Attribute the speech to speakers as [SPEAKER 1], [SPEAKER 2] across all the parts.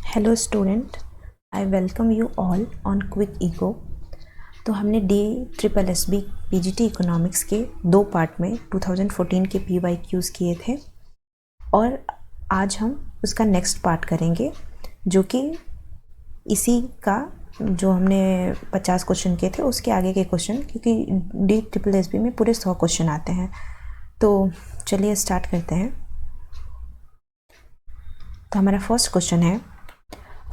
[SPEAKER 1] Hello student, I welcome you all on quick echo. तो हमने DSSB PGT economics के 2 part में 2014 के PYQs किए थे और आज हम उसका नेक्स्ट पार्ट करेंगे जो कि इसी का जो हमने 50 क्वेश्चन किए थे उसके आगे के क्वेश्चन, क्योंकि DSSB में पूरे 100 क्वेश्चन आते हैं। तो चलिए स्टार्ट करते हैं। तो हमारा फर्स्ट क्वेश्चन है,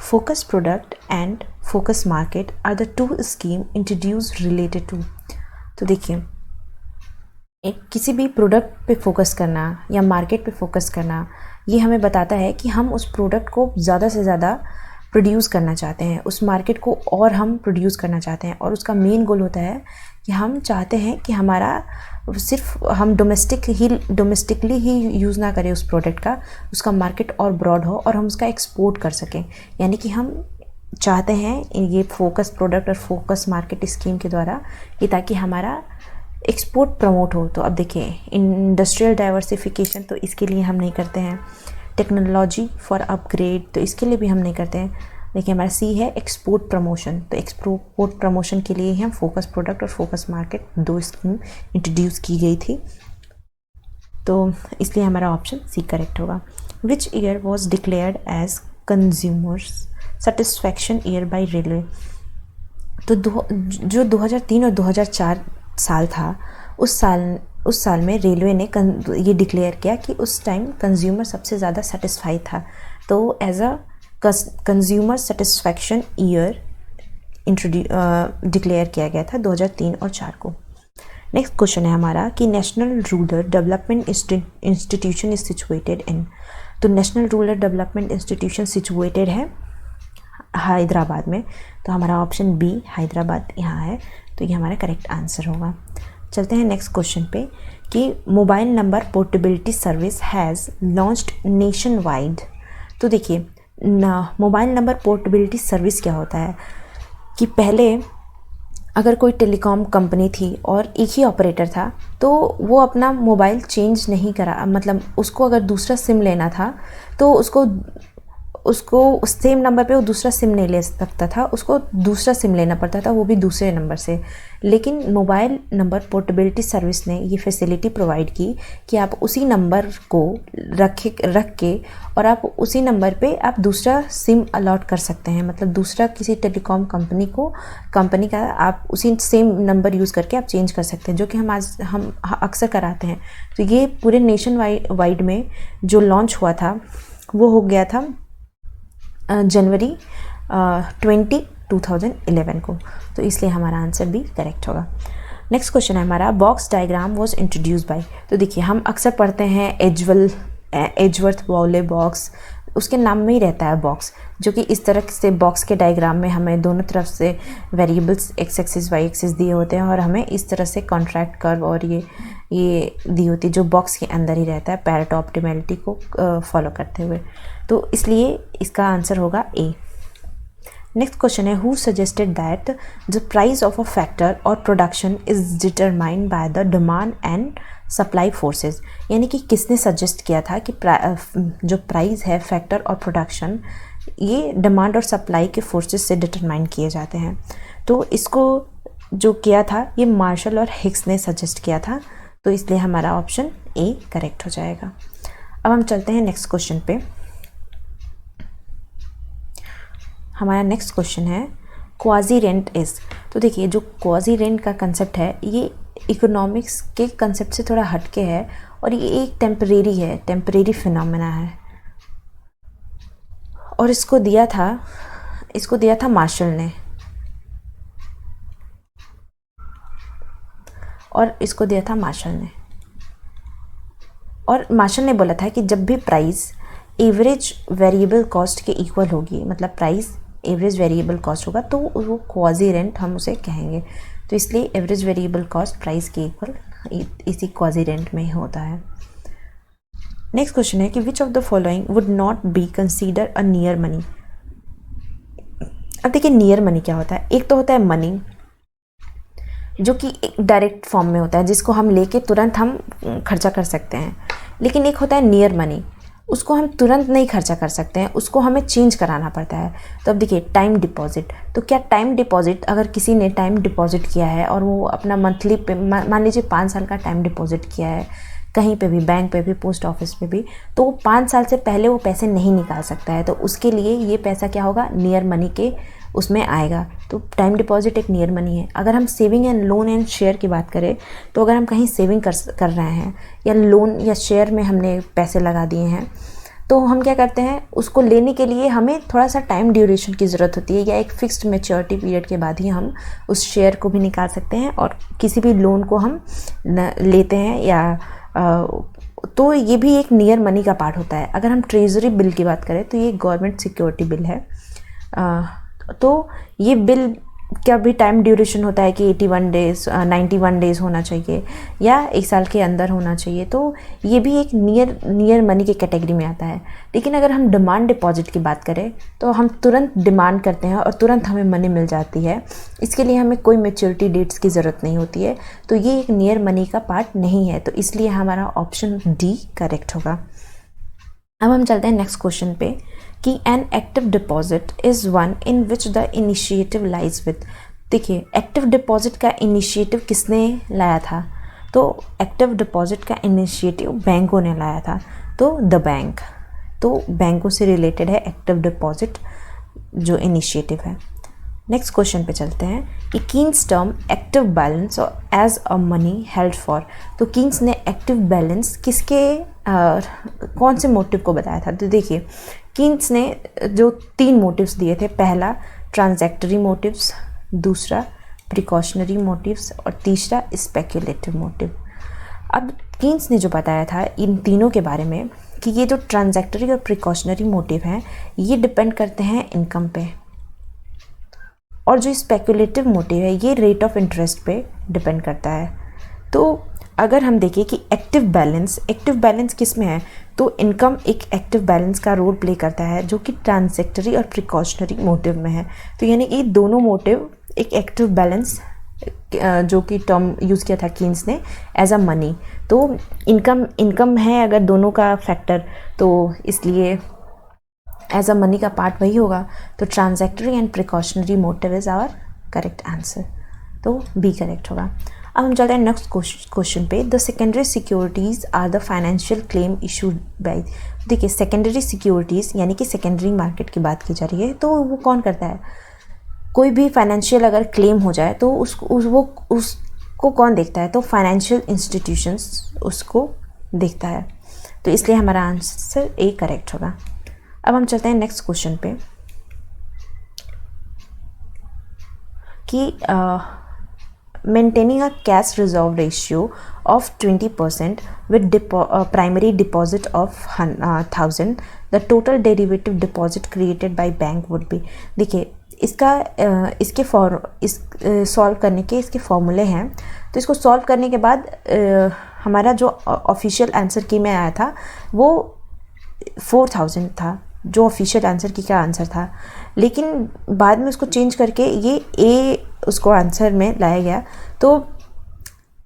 [SPEAKER 1] focus product and focus market are the two scheme introduced related to. तो देखिए, एक किसी भी प्रोडक्ट पे फोकस करना या मार्केट पे फोकस करना ये हमें बताता है कि हम उस प्रोडक्ट को ज़्यादा से ज़्यादा प्रोड्यूस करना चाहते हैं, उस मार्केट को और हम प्रोड्यूस करना चाहते हैं। और उसका मेन गोल होता है कि हम चाहते हैं कि हमारा सिर्फ हम डोमेस्टिकली ही यूज़ ना करें उस प्रोडक्ट का, उसका मार्केट और ब्रॉड हो और हम उसका एक्सपोर्ट कर सकें। यानी कि हम चाहते हैं ये फोकस प्रोडक्ट और फोकस मार्केट स्कीम के द्वारा कि ताकि हमारा एक्सपोर्ट प्रमोट हो। तो अब देखिए, इंडस्ट्रियल डाइवर्सिफिकेशन तो इसके लिए हम नहीं करते हैं, टेक्नोलॉजी फॉर अपग्रेड तो इसके लिए भी हम नहीं करते हैं। देखिए, हमारा सी है एक्सपोर्ट प्रमोशन। तो एक्सपोर्ट प्रमोशन के लिए ही हम फोकस प्रोडक्ट और फोकस मार्केट 2 स्कीम इंट्रोड्यूस की गई थी। तो इसलिए हमारा ऑप्शन सी करेक्ट होगा। Which year was declared as consumers satisfaction year by railway. तो जो 2003 और 2004 साल था, उस साल में रेलवे ने ये डिक्लेयर किया कि उस टाइम कंज्यूमर सबसे ज़्यादा सेटिस्फाई था। तो as a consumer satisfaction year declare किया गया था 2003 और 2004 को। नेक्स्ट क्वेश्चन है हमारा कि national rural development institution is situated in. तो national rural development institution situated है हैदराबाद में। तो हमारा ऑप्शन बी हैदराबाद यहाँ है, तो ये हमारा करेक्ट आंसर होगा। चलते हैं नेक्स्ट क्वेश्चन पे कि mobile number portability service has launched nation wide. तो देखिए, मोबाइल नंबर पोर्टेबिलिटी सर्विस क्या होता है कि पहले अगर कोई टेलीकॉम कंपनी थी और एक ही ऑपरेटर था तो वो अपना मोबाइल चेंज नहीं करा, मतलब उसको अगर दूसरा सिम लेना था तो उसको सेम नंबर पे वो दूसरा सिम नहीं ले सकता था, उसको दूसरा सिम लेना पड़ता था, वो भी दूसरे नंबर से। लेकिन मोबाइल नंबर पोर्टेबिलिटी सर्विस ने ये फैसिलिटी प्रोवाइड की कि आप उसी नंबर को रख के और आप उसी नंबर पे आप दूसरा सिम अलॉट कर सकते हैं। मतलब दूसरा किसी टेलीकॉम कंपनी का आप उसी सेम नंबर यूज़ करके आप चेंज कर सकते हैं, जो कि हम अक्सर कराते हैं। तो ये पूरे नेशन वाइड में जो लॉन्च हुआ था वो हो गया था जनवरी 2011 को। तो इसलिए हमारा आंसर भी करेक्ट होगा। नेक्स्ट क्वेश्चन है हमारा, box diagram was introduce by. तो देखिए, हम अक्सर पढ़ते हैं एजवर्थ बाउले बॉक्स, उसके नाम में ही रहता है बॉक्स, जो कि इस तरह से बॉक्स के डायग्राम में हमें दोनों तरफ से variables X axis Y axis दिए होते हैं और हमें इस तरह से कॉन्ट्रैक्ट कर्व और ये दी होती है जो बॉक्स के अंदर ही रहता है पैरेटो ऑप्टिमैलिटी को फॉलो करते हुए। तो इसलिए इसका आंसर होगा ए। नेक्स्ट क्वेश्चन है, who suggested that the price of a factor और production is determined by the demand and supply forces. यानी कि किसने सजेस्ट किया था कि जो प्राइस है फैक्टर और प्रोडक्शन ये डिमांड और सप्लाई के फोर्सेस से डिटरमाइन किए जाते हैं। तो इसको जो किया था ये मार्शल और हिक्स ने सजेस्ट किया था। तो इसलिए हमारा ऑप्शन ए करेक्ट हो जाएगा। अब हम चलते हैं नेक्स्ट क्वेश्चन पे। हमारा नेक्स्ट क्वेश्चन है, क्वाजी रेंट इज। तो देखिए, जो क्वाजी रेंट का कंसेप्ट है ये इकोनॉमिक्स के कंसेप्ट से थोड़ा हटके है और ये एक टेम्परेरी फिनोमेना है और इसको दिया था मार्शल ने। और मार्शल ने बोला था कि जब भी प्राइस एवरेज वेरिएबल कॉस्ट के इक्वल होगी, मतलब प्राइस एवरेज वेरिएबल कॉस्ट होगा, तो वो क्वाजी रेंट हम उसे कहेंगे। तो इसलिए एवरेज वेरिएबल कॉस्ट प्राइस के इक्वल इसी क्वाजी रेंट में होता है। नेक्स्ट क्वेश्चन है कि which of the following would not be consider a near money. अब देखिए, नियर मनी क्या होता है। एक तो होता है मनी जो कि डायरेक्ट फॉर्म में होता है, जिसको हम लेके तुरंत हम खर्चा कर सकते हैं। लेकिन एक होता है नियर मनी उसको हम तुरंत नहीं खर्चा कर सकते हैं, उसको हमें चेंज कराना पड़ता है। तो अब देखिए टाइम डिपॉजिट, तो क्या टाइम डिपॉजिट, अगर किसी ने टाइम डिपॉजिट किया है और वो अपना मंथली पे मान लीजिए 5 साल का टाइम डिपॉजिट किया है कहीं पे भी, बैंक पे भी, पोस्ट ऑफिस पे भी, तो वो 5 साल से पहले वो पैसे नहीं निकाल सकता है। तो उसके लिए ये पैसा क्या होगा, नियर मनी के उसमें आएगा। तो टाइम डिपॉजिट एक नियर मनी है। अगर हम saving and loan and share की बात करें, तो अगर हम कहीं सेविंग कर रहे हैं या लोन या शेयर में हमने पैसे लगा दिए हैं, तो हम क्या करते हैं, उसको लेने के लिए हमें थोड़ा सा टाइम ड्यूरेशन की ज़रूरत होती है, या एक फ़िक्स्ड मैच्योरिटी पीरियड के बाद ही हम उस शेयर को भी निकाल सकते हैं और किसी भी लोन को हम लेते हैं, या तो ये भी एक नियर मनी का पार्ट होता है। अगर हम ट्रेजरी बिल की बात करें तो ये गवर्नमेंट सिक्योरिटी बिल है। तो ये बिल का भी टाइम ड्यूरेशन होता है कि 81 डेज़ 91 डेज़ होना चाहिए या 1 साल के अंदर होना चाहिए। तो ये भी एक नियर मनी के कैटेगरी में आता है। लेकिन अगर हम डिमांड डिपॉजिट की बात करें तो हम तुरंत डिमांड करते हैं और तुरंत हमें मनी मिल जाती है। इसके लिए हमें कोई मैच्योरिटी डेट्स की ज़रूरत नहीं होती है। तो ये एक नियर मनी का पार्ट नहीं है, तो इसलिए हमारा ऑप्शन डी करेक्ट होगा। अब हम चलते हैं नेक्स्ट क्वेश्चन पे कि an active deposit is one in which the initiative lies with. देखिए एक्टिव डिपॉजिट का इनिशिएटिव किसने लाया था, तो एक्टिव डिपॉजिट का इनिशिएटिव बैंकों ने लाया था, तो द बैंक। तो बैंकों से रिलेटेड है एक्टिव डिपॉजिट जो इनिशिएटिव है। नेक्स्ट क्वेश्चन पे चलते हैं कि कीन्स टर्म एक्टिव बैलेंस और as a money held for. तो कीन्स ने एक्टिव बैलेंस किसके कौन से मोटिव को बताया था, तो देखिए कीन्स ने जो 3 मोटिव्स दिए थे, पहला ट्रांजैक्टरी मोटिव्स, दूसरा प्रिकॉशनरी मोटिव्स और तीसरा स्पेक्युलेटिव मोटिव। अब कीन्स ने जो बताया था इन तीनों के बारे में कि ये जो ट्रांजैक्टरी और प्रिकॉशनरी मोटिव हैं ये डिपेंड करते हैं इनकम पे, और जो स्पेक्युलेटिव मोटिव है ये रेट ऑफ इंटरेस्ट पे डिपेंड करता है। तो अगर हम देखें कि एक्टिव बैलेंस किस में है, तो इनकम एक एक्टिव बैलेंस का रोल प्ले करता है जो कि ट्रांजैक्टरी और प्रिकॉशनरी मोटिव में है। तो यानी कि दोनों मोटिव एक एक्टिव बैलेंस जो कि टर्म यूज़ किया था कीन्स ने एज अ मनी, तो इनकम है अगर दोनों का फैक्टर, तो इसलिए एज अ मनी का पार्ट वही होगा। तो transactory and precautionary motive is our correct answer, तो बी करेक्ट होगा। अब हम चलते हैं नेक्स्ट क्वेश्चन पे। The secondary securities are the financial claim issued by. देखिए सेकेंडरी सिक्योरिटीज़ यानी कि सेकेंडरी मार्केट की बात की जा रही है, तो वो कौन करता है, कोई भी फाइनेंशियल अगर क्लेम हो जाए तो उसको कौन देखता है, तो फाइनेंशियल इंस्टीट्यूशंस उसको देखता है। तो इसलिए हमारा आंसर ए करेक्ट होगा। अब हम चलते हैं नेक्स्ट क्वेश्चन पे कि maintaining a cash reserve ratio of 20% with primary deposit of 1000, the total derivative deposit created by bank would be। देखिए इसके सॉल्व करने के इसके फॉर्मूले हैं। तो इसको सॉल्व करने के बाद हमारा जो ऑफिशियल आंसर की में आया था वो 4000 था, जो ऑफिशियल आंसर की का आंसर था। लेकिन बाद में उसको चेंज करके ये ए उसको आंसर में लाया गया। तो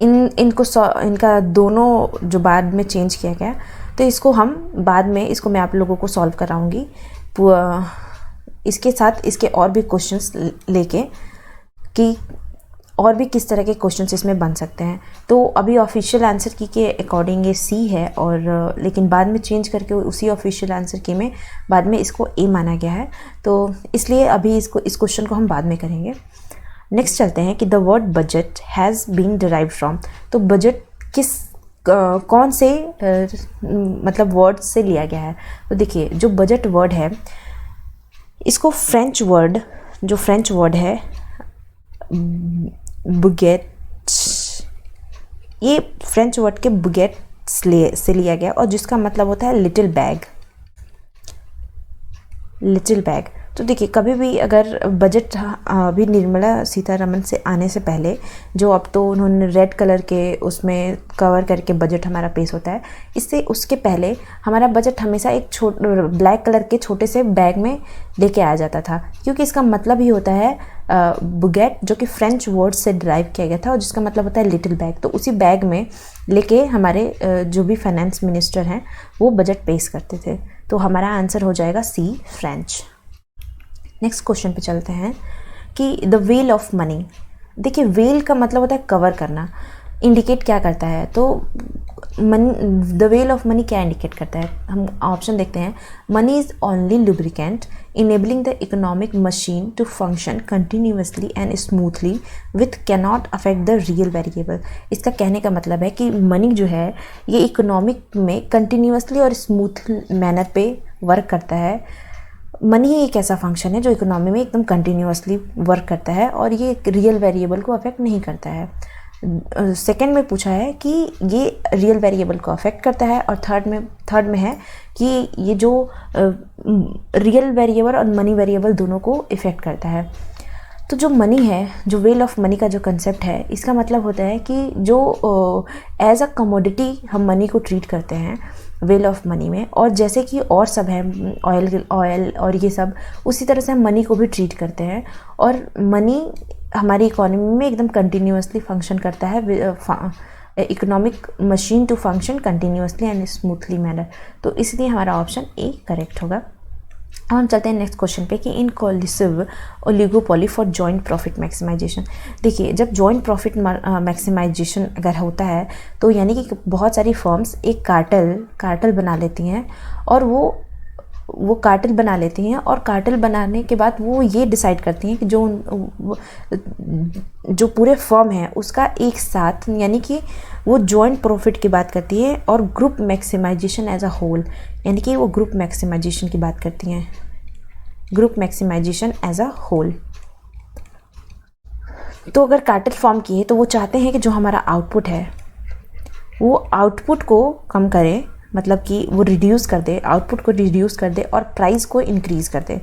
[SPEAKER 1] इनका दोनों जो बाद में चेंज किया गया, तो इसको हम बाद में इसको मैं आप लोगों को सॉल्व कराऊंगी इसके साथ इसके और भी क्वेश्चंस लेके कि और भी किस तरह के क्वेश्चंस इसमें बन सकते हैं। तो अभी ऑफिशियल आंसर की के अकॉर्डिंग ये सी है, और लेकिन बाद में चेंज करके उसी ऑफिशियल आंसर की में बाद में इसको ए माना गया है। तो इसलिए अभी इस क्वेश्चन को हम बाद में करेंगे। नेक्स्ट चलते हैं कि the word budget has been derived from. तो बजट किस कौन से मतलब वर्ड से लिया गया है, तो देखिए जो बजट वर्ड है इसको फ्रेंच वर्ड है बुगेट, ये फ्रेंच वर्ड के बुगेट से लिया गया और जिसका मतलब होता है लिटिल बैग। तो देखिए कभी भी अगर बजट अभी निर्मला सीतारमण से आने से पहले, जो अब तो उन्होंने रेड कलर के उसमें कवर करके बजट हमारा पेश होता है, इससे उसके पहले हमारा बजट हमेशा एक ब्लैक कलर के छोटे से बैग में लेके आया जाता था, क्योंकि इसका मतलब ही होता है बुगेट, जो कि फ्रेंच वर्ड से डिराइव किया गया था और जिसका मतलब होता है लिटिल बैग। तो उसी बैग में लेके हमारे जो भी फाइनेंस मिनिस्टर हैं वो बजट पेश करते थे। तो हमारा आंसर हो जाएगा सी, फ्रेंच। नेक्स्ट क्वेश्चन पे चलते हैं कि द व्हील ऑफ मनी। देखिए व्हील का मतलब होता है कवर करना, इंडिकेट क्या करता है, तो द व्हील ऑफ मनी क्या इंडिकेट करता है। हम ऑप्शन देखते हैं। Money is only lubricant enabling the economic machine to function continuously and smoothly with cannot affect the real variable. इसका कहने का मतलब है कि मनी जो है ये इकोनॉमिक में कंटिन्यूसली और स्मूथ मैनर पे वर्क करता है। मनी एक ऐसा फंक्शन है जो इकोनॉमी में एकदम कंटिन्यूसली वर्क करता है और ये रियल वेरिएबल को अफेक्ट नहीं करता है। सेकंड में पूछा है कि ये रियल वेरिएबल को अफेक्ट करता है, और थर्ड में है कि ये जो रियल वेरिएबल और मनी वेरिएबल दोनों को इफ़ेक्ट करता है। तो जो मनी है, जो व्हील ऑफ मनी का जो कंसेप्ट है, इसका मतलब होता है कि जो एज अ कमोडिटी हम मनी को ट्रीट करते हैं व्हील ऑफ मनी में, और जैसे कि और सब है ऑयल और ये सब, उसी तरह से हम मनी को भी ट्रीट करते हैं। और मनी हमारी इकोनॉमी में एकदम कंटिन्यूसली फंक्शन करता है, economic machine to function continuously and smoothly manner. तो इसलिए हमारा ऑप्शन ए करेक्ट होगा। अब हम चलते हैं नेक्स्ट क्वेश्चन पे कि in collusive oligopoly for joint profit maximisation. देखिए जब जॉइंट प्रॉफिट मैक्सिमाइजेशन अगर होता है तो यानी कि बहुत सारी फर्म्स एक कार्टेल बना लेती हैं, और वो कार्टेल बना लेती हैं, और कार्टेल बनाने के बाद वो ये डिसाइड करती हैं कि जो पूरे फर्म है उसका एक साथ, यानी कि वो जॉइंट प्रॉफिट की बात करती है, और group maximization as a whole, यानी कि वो ग्रुप मैक्सिमाइजेशन की बात करती हैं, group maximization as a whole. तो अगर कार्टेल फॉर्म की है तो वो चाहते हैं कि जो हमारा आउटपुट है वो आउटपुट को कम करे, मतलब कि वो रिड्यूस कर दे, आउटपुट को रिड्यूस कर दे और प्राइस को इंक्रीज़ कर दे,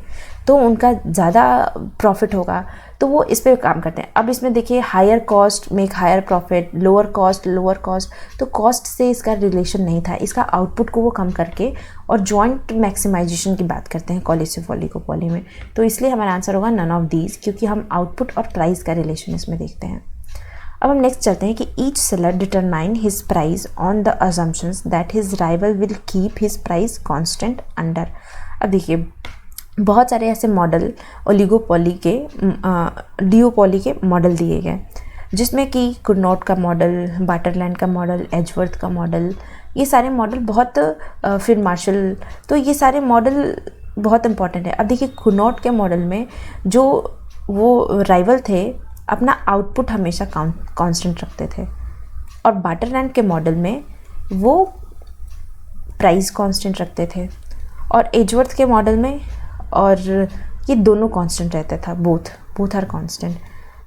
[SPEAKER 1] तो उनका ज़्यादा प्रॉफिट होगा। तो वो इस पे काम करते हैं। अब इसमें देखिए higher cost make higher profit, lower cost lower cost, तो कॉस्ट से इसका रिलेशन नहीं था, इसका आउटपुट को वो कम करके और जॉइंट मैक्सिमाइजेशन की बात करते हैं कोलिसिव ओलिगोपोली में। तो इसलिए हमारा आंसर होगा नन ऑफ दीज, क्योंकि हम आउटपुट और प्राइस का रिलेशन इसमें देखते हैं। अब हम नेक्स्ट चलते हैं कि each seller determine his price on the assumptions that his rival will keep his price constant under. अब देखिए बहुत सारे ऐसे मॉडल ओलिगोपोली के डिओपोली के मॉडल दिए गए, जिसमें कि कुर्नोट का मॉडल, बाटरलैंड का मॉडल, एजवर्थ का मॉडल, ये सारे मॉडल बहुत फिर मार्शल, तो ये सारे मॉडल बहुत इंपॉर्टेंट है। अब देखिए कुर्नोट के मॉडल में जो वो राइवल थे अपना आउटपुट हमेशा कांस्टेंट रखते थे, और बाटरलैंड के मॉडल में वो प्राइस कांस्टेंट रखते थे, और एजवर्थ के मॉडल में और ये दोनों कांस्टेंट रहता था, बोथ आर कांस्टेंट।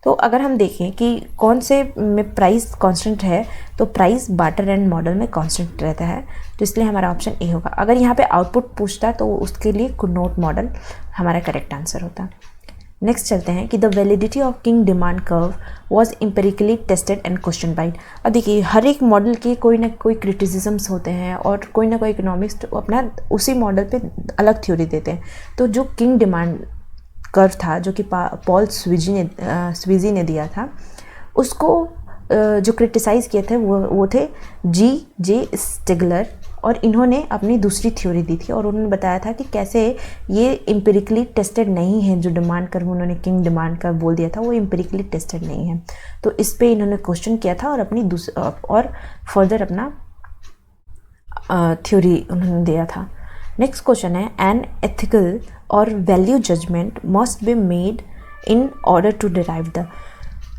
[SPEAKER 1] तो अगर हम देखें कि कौन से में प्राइस कांस्टेंट है, तो प्राइस बाटरलैंड मॉडल में कांस्टेंट रहता है, तो इसलिए हमारा ऑप्शन ए होगा। अगर यहाँ पे आउटपुट पूछता तो उसके लिए कुर्नोट मॉडल हमारा करेक्ट आंसर होता। नेक्स्ट चलते हैं कि the validity of king demand curve was empirically tested and question wide. अब देखिए हर एक मॉडल के कोई ना कोई क्रिटिसिजम्स होते हैं, और कोई ना कोई इकोनॉमिस्ट अपना उसी मॉडल पे अलग थ्योरी देते हैं। तो जो किंग डिमांड कर्व था, जो कि पॉल स्वीजी ने दिया था, उसको जो क्रिटिसाइज़ किए थे वो थे G.J. स्टिगलर, और इन्होंने अपनी दूसरी थ्योरी दी थी, और उन्होंने बताया था कि कैसे ये एम्पिरिकली टेस्टेड नहीं है। जो डिमांड कर्व उन्होंने किंग डिमांड कर्व बोल दिया था वो एम्पिरिकली टेस्टेड नहीं है। तो इस पे इन्होंने क्वेश्चन किया था और अपनी और फर्दर अपना थ्योरी उन्होंने दिया था। नेक्स्ट क्वेश्चन है एन एथिकल और value judgement must be made in order to derive the.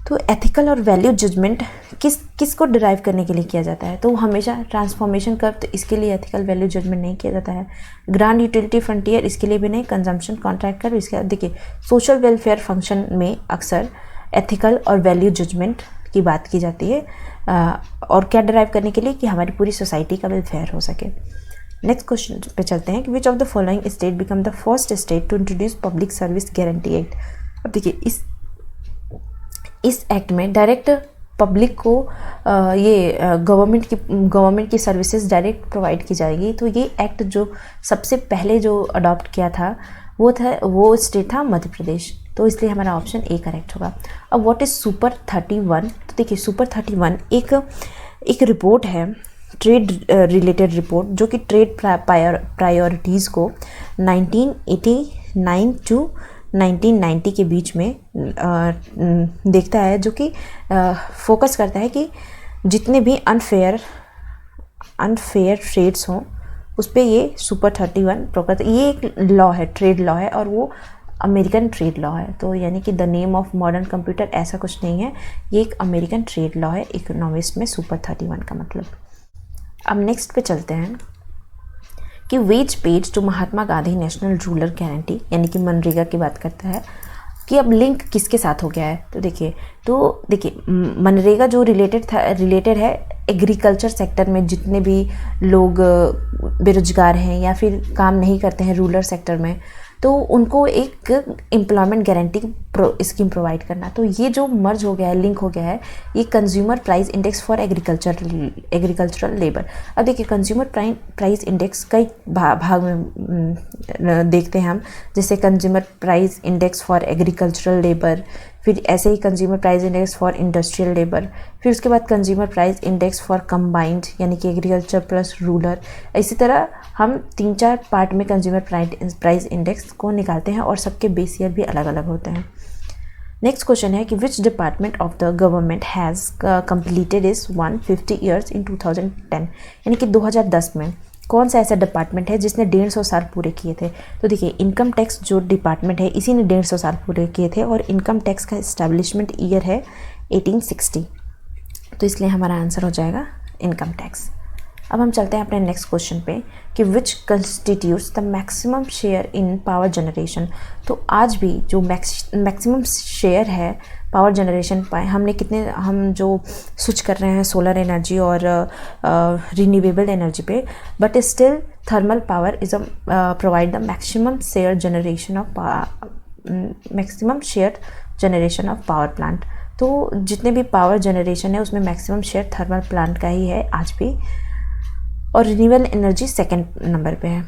[SPEAKER 1] तो एथिकल और वैल्यू जजमेंट किसको डिराइव करने के लिए किया जाता है, तो हमेशा ट्रांसफॉर्मेशन कर्व, तो इसके लिए एथिकल वैल्यू जजमेंट नहीं किया जाता है। ग्रांड यूटिलिटी फ्रंटियर, इसके लिए भी नहीं। कंजम्पशन कॉन्ट्रैक्ट कर्व, इसके देखिए सोशल वेलफेयर फंक्शन में अक्सर एथिकल और वैल्यू जजमेंट की बात की जाती है, और क्या डिराइव करने के लिए कि हमारी पूरी सोसाइटी का वेलफेयर हो सके। नेक्स्ट क्वेश्चन पे चलते हैं कि which of the following state become the first state to introduce public service guarantee act. अब देखिए इस एक्ट में डायरेक्ट पब्लिक को गवर्नमेंट की सर्विसेज डायरेक्ट प्रोवाइड की जाएगी। तो ये एक्ट जो सबसे पहले जो अडॉप्ट किया था वो स्टेट था मध्य प्रदेश। तो इसलिए हमारा ऑप्शन ए करेक्ट होगा। अब व्हाट इज सुपर 31? तो देखिए सुपर 31 एक रिपोर्ट है, ट्रेड रिलेटेड रिपोर्ट, जो कि ट्रेड प्रायोरिटीज़ को 1989 टू 1990 के बीच में देखता है, जो कि फोकस करता है कि जितने भी अनफेयर ट्रेड्स हों उस पर ये सुपर 31 प्रोकर। ये एक लॉ है, ट्रेड लॉ है, और वो अमेरिकन ट्रेड लॉ है। तो यानी कि the name of modern computer ऐसा कुछ नहीं है, ये एक अमेरिकन ट्रेड लॉ है इकोनॉमिस्ट में सुपर 31 का मतलब। अब नेक्स्ट पे चलते हैं कि wage paid to Mahatma Gandhi national rural guarantee, यानी कि मनरेगा की बात करता है कि अब लिंक किसके साथ हो गया है। तो देखिए मनरेगा जो रिलेटेड है एग्रीकल्चर सेक्टर में जितने भी लोग बेरोजगार हैं या फिर काम नहीं करते हैं रूरल सेक्टर में, तो उनको एक एम्प्लॉयमेंट गारंटी स्कीम प्रोवाइड करना। तो ये जो मर्ज हो गया है, लिंक हो गया है, ये consumer price index for agricultural labour. अब देखिए कंज्यूमर प्राइस इंडेक्स कई भाग में देखते हैं हम, जैसे consumer price index for agricultural labour, फिर ऐसे ही consumer price index for industrial labour, फिर उसके बाद consumer price index for combined यानी कि एग्रीकल्चर प्लस रूरल। इसी तरह हम 3-4 पार्ट में कंज्यूमर प्राइस इंडेक्स को निकालते हैं और सबके बेस ईयर भी अलग अलग होते हैं। नेक्स्ट क्वेश्चन है कि which department of the government has completed is 150 years in 2010, यानी कि 2010 में कौन सा ऐसा डिपार्टमेंट है जिसने 150 साल पूरे किए थे। तो देखिए इनकम टैक्स जो डिपार्टमेंट है इसी ने 150 साल पूरे किए थे, और इनकम टैक्स का इस्टेब्लिशमेंट ईयर है 1860। तो इसलिए हमारा आंसर हो जाएगा इनकम टैक्स। अब हम चलते हैं अपने नेक्स्ट क्वेश्चन पे कि which constitutes the maximum share in power generation. तो आज भी जो मैक्सिमम शेयर है पावर जनरेशन पाए हम जो स्विच कर रहे हैं सोलर एनर्जी और रिन्यूएबल एनर्जी पे, but still thermal power is provide the maximum share generation of power plant. तो जितने भी पावर जनरेशन है उसमें मैक्सिमम शेयर थर्मल प्लांट का ही है आज भी, और रिन्यूएबल एनर्जी सेकंड नंबर पे है।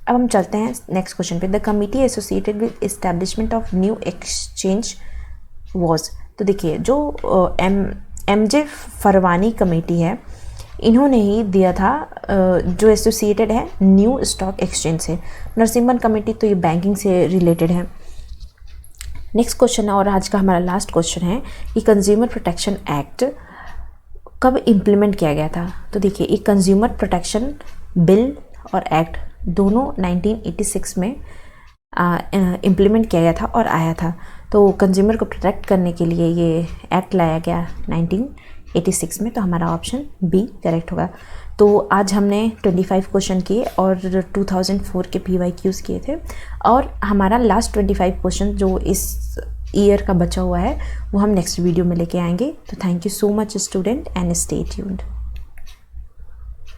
[SPEAKER 1] अब हम चलते हैं नेक्स्ट क्वेश्चन पे। The committee associated with establishment of new exchange was. तो देखिए जो MJ फरवानी कमेटी है, इन्होंने ही दिया था जो एसोसिएटेड है न्यू स्टॉक एक्सचेंज से। नरसिम्हन कमेटी तो ये बैंकिंग से रिलेटेड है। नेक्स्ट क्वेश्चन है और आज का हमारा लास्ट क्वेश्चन है कि कंज्यूमर प्रोटेक्शन एक्ट कब इम्प्लीमेंट किया गया था। तो देखिए एक कंज्यूमर प्रोटेक्शन बिल और एक्ट दोनों 1986 में इम्प्लीमेंट किया गया था और आया था। तो कंज्यूमर को प्रोटेक्ट करने के लिए ये एक्ट लाया गया 1986 में। तो हमारा ऑप्शन बी करेक्ट होगा। तो आज हमने 25 क्वेश्चन किए और 2004 के PYQs किए थे, और हमारा लास्ट 25 क्वेश्चन जो इस ईयर का बचा हुआ है वो हम नेक्स्ट वीडियो में लेके आएंगे। तो thank you so much student and stay tuned.